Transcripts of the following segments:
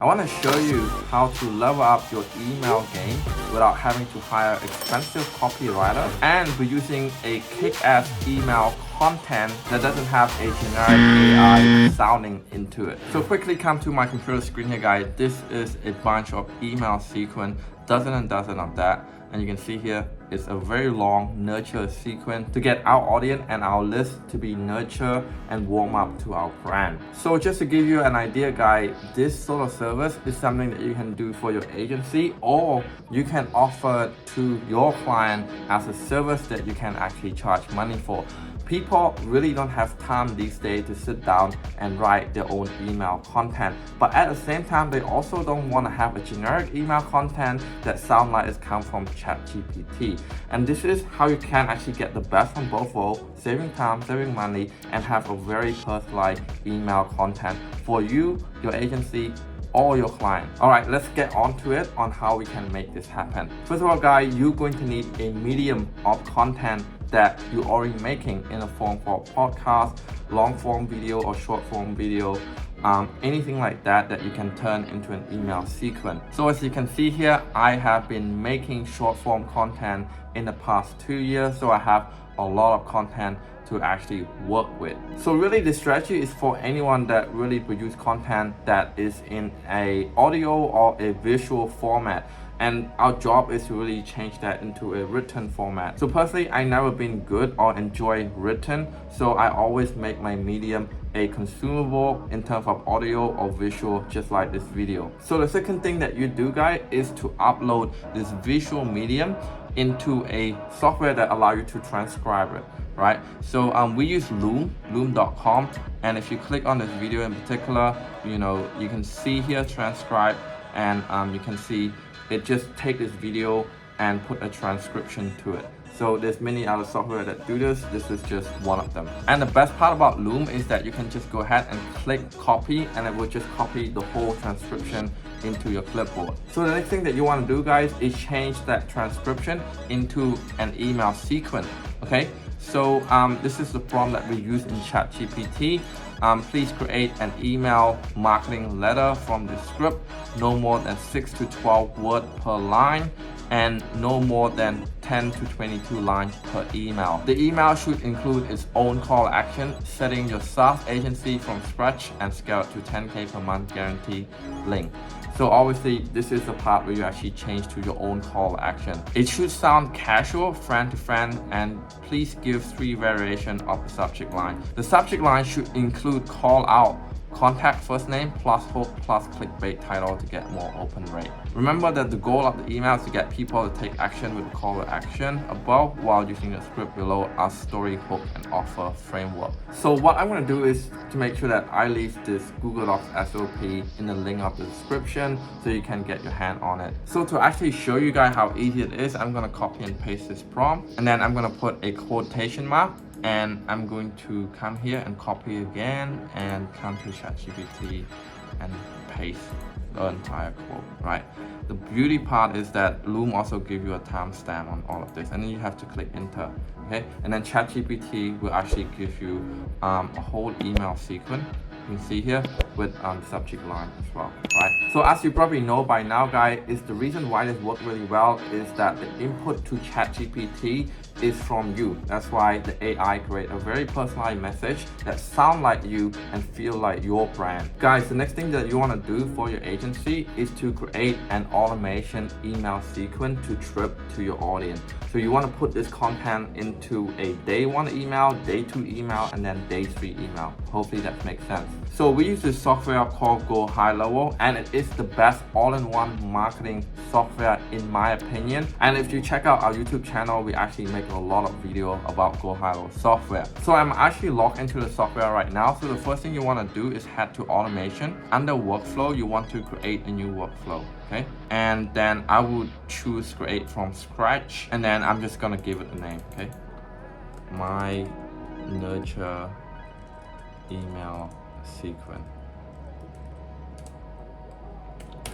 I want to show you how to level up your email game without having to hire expensive copywriter and be using a kick-ass email content that doesn't have a generic AI sounding into it. So quickly come to my computer screen here, guys. This is a bunch of email sequence, dozen and dozen of that. And you can see here, it's a very long nurture sequence to get our audience and our list to be nurtured and warm up to our brand. So just to give you an idea, guys, this sort of service is something that you can do for your agency, or you can offer to your client as a service that you can actually charge money for. People really don't have time these days to sit down and write their own email content. But at the same time, they also don't want to have a generic email content that sounds like it's come from ChatGPT. And this is how you can actually get the best from both worlds, saving time, saving money, and have a very personalized email content for you, your agency, or your client. All right, let's get on to it on how we can make this happen. First of all, guys, you're going to need a medium of content that you're already making in a form for podcast, long form video or short form video, anything like that you can turn into an email sequence. So as you can see here, I have been making short form content in the past 2 years, so I have a lot of content to actually work with. So really the strategy is for anyone that really produce content that is in a audio or a visual format. And our job is to really change that into a written format. So personally, I never been good or enjoy written. So I always make my medium a consumable in terms of audio or visual, just like this video. So the second thing that you do, guys, is to upload this visual medium into a software that allow you to transcribe it, right? So we use loom.com, and if you click on this video in particular, you can see here transcribe, and you can see it just take this video and put a transcription to it. So there's many other software that do this. This is just one of them. And the best part about Loom is that you can just go ahead and click copy, and it will just copy the whole transcription into your clipboard. So the next thing that you want to do, guys, is change that transcription into an email sequence. Okay, so this is the prompt that we use in ChatGPT. Please create an email marketing letter from the script, no more than 6 to 12 words per line, and no more than 10 to 22 lines per email. The email should include its own call to action, setting your SaaS agency from scratch and scale it to 10K per month guarantee link. So obviously this is the part where you actually change to your own call to action. It should sound casual, friend to friend, and please give 3 variations of the subject line. The subject line should include call out, contact first name plus hook plus clickbait title to get more open rate. Remember that the goal of the email is to get people to take action with the call to action above while using the script below as story, hook, and offer framework. So what I'm going to do is to make sure that I leave this Google Docs SOP in the link of the description so you can get your hand on it. So to actually show you guys how easy it is, I'm going to copy and paste this prompt, and then I'm going to put a quotation mark, and I'm going to come here and copy again and come to ChatGPT and paste the entire quote, right? The beauty part is that Loom also gives you a timestamp on all of this, and then you have to click enter, okay? And then ChatGPT will actually give you a whole email sequence. You can see here with subject line as well, right? So as you probably know by now, guys, is the reason why this works really well is that the input to ChatGPT is from you. That's why the AI create a very personalized message that sound like you and feel like your brand. Guys, the next thing that you want to do for your agency is to create an automation email sequence to trip to your audience. So you want to put this content into a day 1 email, day 2 email, and then day 3 email. Hopefully that makes sense. So we use this software called GoHighlevel, and it is the best all-in-one marketing software in my opinion. And if you check out our YouTube channel, we actually make a lot of video about GoHighlevel software. So I'm actually logged into the software right now. So the first thing you want to do is head to automation. Under workflow, you want to create a new workflow. Okay, and then I would choose create from scratch, and then I'm just gonna give it a name. Okay, my nurture email sequence.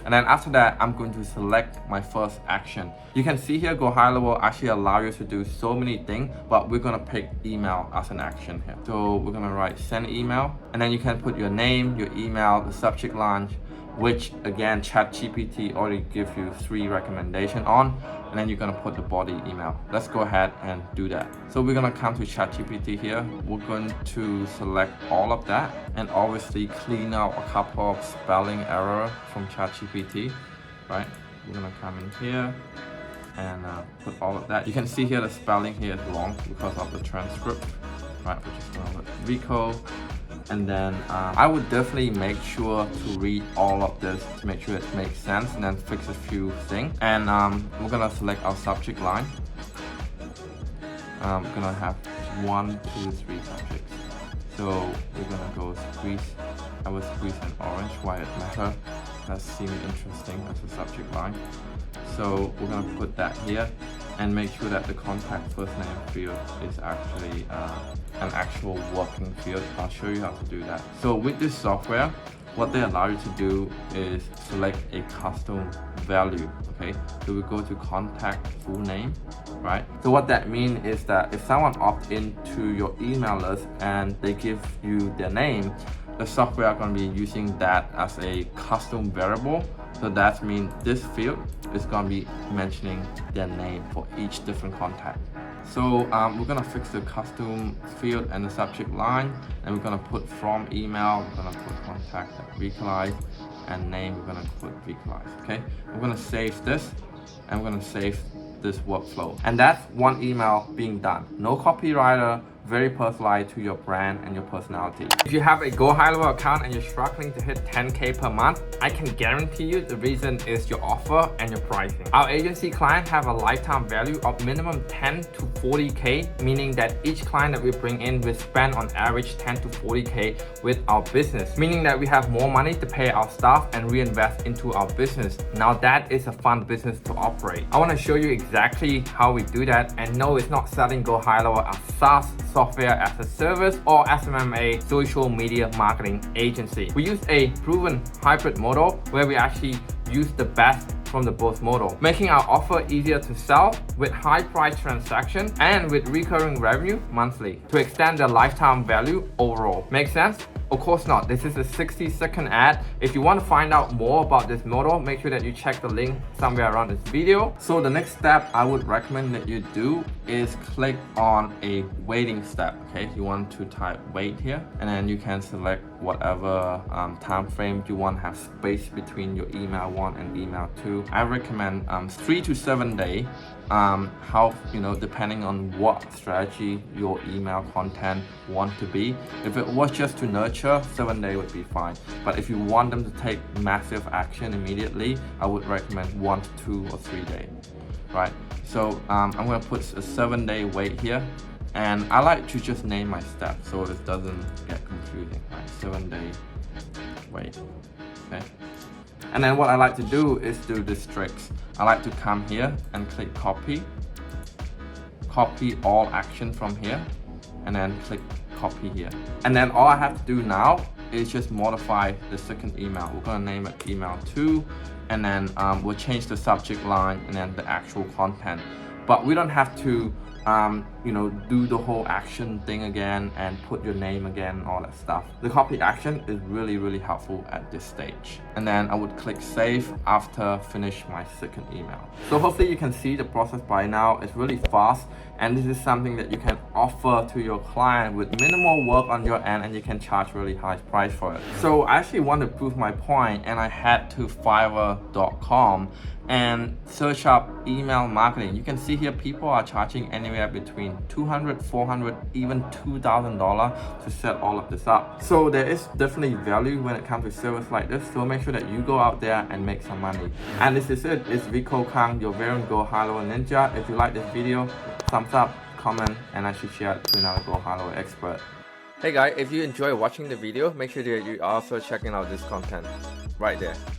And then after that, I'm going to select my first action. You can see here, GoHighlevel actually allow you to do so many things, but we're gonna pick email as an action here. So we're gonna write send email, and then you can put your name, your email, the subject line, which again ChatGPT already gives you 3 recommendations on, and then you're gonna put the body email. Let's go ahead and do that. So we're gonna come to ChatGPT here. We're going to select all of that and obviously clean out a couple of spelling error from ChatGPT, right? We're gonna come in here and put all of that. You can see here the spelling here is wrong because of the transcript, right? We're just gonna put Rico. And then I would definitely make sure to read all of this to make sure it makes sense and then fix a few things. And we're gonna select our subject line. We're gonna have 1, 2, 3 subjects. So we're gonna go squeeze. I will squeeze an orange, why it matter. That seems interesting as a subject line. So we're gonna put that here and make sure that the contact first name field is actually an actual working field. I'll show you how to do that. So with this software, what they allow you to do is select a custom value, okay? So we go to contact full name, right? So what that means is that if someone opts into your email list and they give you their name, the software are going to be using that as a custom variable. So that means this field is going to be mentioning their name for each different contact. So we're going to fix the custom field and the subject line, and we're going to put from email, we're going to put contact vocalize, and name we're going to put vocalize. Okay, we're going to save this and we're going to save this workflow, and that's one email being done. No copywriter, very personalized to your brand and your personality. If you have a GoHighlevel account and you're struggling to hit 10K per month, I can guarantee you the reason is your offer and your pricing. Our agency clients have a lifetime value of minimum 10 to 40K, meaning that each client that we bring in will spend on average 10 to 40K with our business, meaning that we have more money to pay our staff and reinvest into our business. Now that is a fun business to operate. I want to show you exactly how we do that, and no, it's not selling GoHighlevel as SaaS, software as a service, or SMMA, social media marketing agency. We use a proven hybrid model where we actually use the best from the both model, making our offer easier to sell with high price transaction and with recurring revenue monthly to extend the lifetime value overall. Make sense? Of course not. This is a 60-second ad. If you want to find out more about this model, make sure that you check the link somewhere around this video. So the next step I would recommend that you do is click on a waiting step. Okay, you want to type wait here, and then you can select whatever time frame you want to have space between your email 1 and email 2. I recommend 3 to 7 days. How, depending on what strategy your email content want to be. If it was just to nurture, 7 days would be fine. But if you want them to take massive action immediately, I would recommend 1 to 2 or 3 days, right? So I'm going to put a 7-day wait here, and I like to just name my step so it doesn't get confusing, right? 7-day wait, okay? And then what I like to do is do this tricks. I like to come here and click copy all action from here, and then click copy here. And then all I have to do now is just modify the second email. We're gonna name it email 2, and then we'll change the subject line and then the actual content. But we don't have to do the whole action thing again and put your name again, all that stuff. The copy action is really, really helpful at this stage. And then I would click save after finish my second email. So hopefully you can see the process by now. It's really fast, and this is something that you can offer to your client with minimal work on your end, and you can charge really high price for it. So I actually want to prove my point, and I head to Fiverr.com and search up email marketing. You can see here people are charging anywhere between $200, $400, even $2,000 to set all of this up. So there is definitely value when it comes to service like this. So make sure that you go out there and make some money. And this is it. It's Rico Kang, your very own GoHighlevel Ninja. If you like this video, thumbs up, comment, and I should share it to another GoHighlevel expert. Hey guys, if you enjoy watching the video, make sure that you also checking out this content right there.